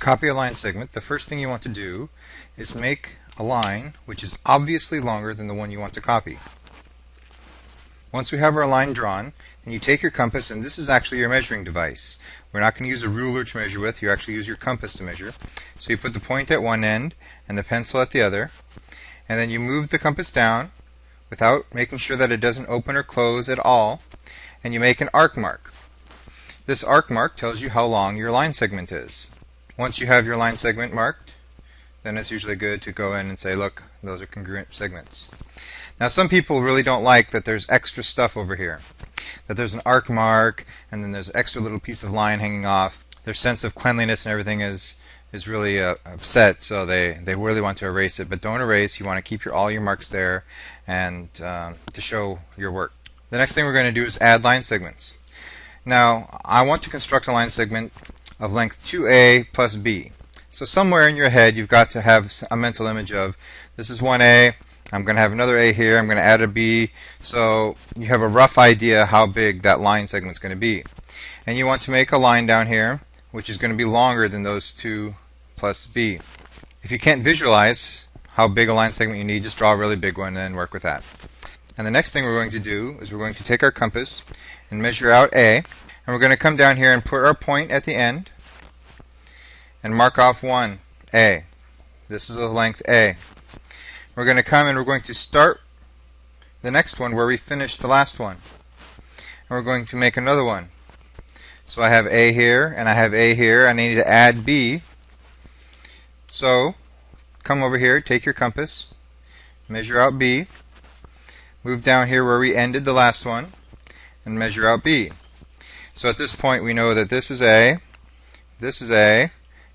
copy a line segment, the first thing you want to do is make a line which is obviously longer than the one you want to copy. Once we have our line drawn, then you take your compass, and this is actually your measuring device. We're not going to use a ruler to measure with, you actually use your compass to measure. So you put the point at one end and the pencil at the other, and then you move the compass down without making sure that it doesn't open or close at all, and you make an arc mark. This arc mark tells you how long your line segment is. Once you have your line segment marked, then it's usually good to go in and say, look, those are congruent segments. Now some people really don't like that there's extra stuff over here, that there's an arc mark and then there's an extra little piece of line hanging off. Their sense of cleanliness and everything is really upset, so they really want to erase it. But don't erase, you want to keep all your marks there and to show your work. The next thing we're going to do is add line segments. Now I want to construct a line segment of length 2a plus b. So somewhere in your head you've got to have a mental image of, this is 1a, I'm going to have another a here, I'm going to add a b, so you have a rough idea how big that line segment is going to be. And you want to make a line down here which is going to be longer than those 2 plus b. If you can't visualize how big a line segment you need, just draw a really big one and work with that. And the next thing we're going to do is we're going to take our compass and measure out a, and we're going to come down here and put our point at the end and mark off 1a. This is the length a. We're going to come and we're going to start the next one where we finished the last one. And we're going to make another one. So I have a here and I have a here, and I need to add b. So come over here, take your compass, measure out b, move down here where we ended the last one, and measure out b. So at this point we know that this is a,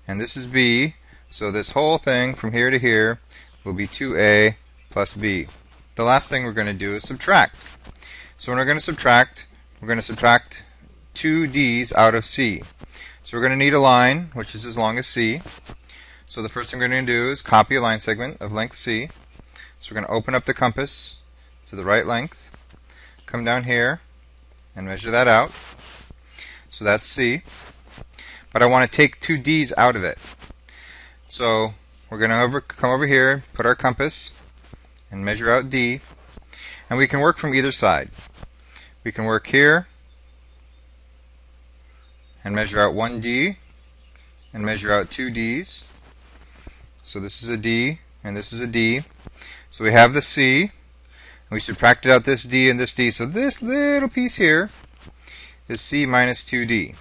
and this is b. So this whole thing from here to here will be 2a plus b. The last thing we're going to do is subtract. So when we're going to subtract 2 d's out of c. So we're going to need a line which is as long as c. So the first thing we're going to do is copy a line segment of length c. So we're going to open up the compass to the right length, come down here and measure that out. So that's c. But I want to take 2 d's out of it. So we're going to come over here, put our compass, and measure out d. And we can work from either side. We can work here and measure out 1d and measure out 2 d's. So this is a d and this is a d. So we have the c, and we subtracted out this d and this d. So this little piece here is c minus 2d.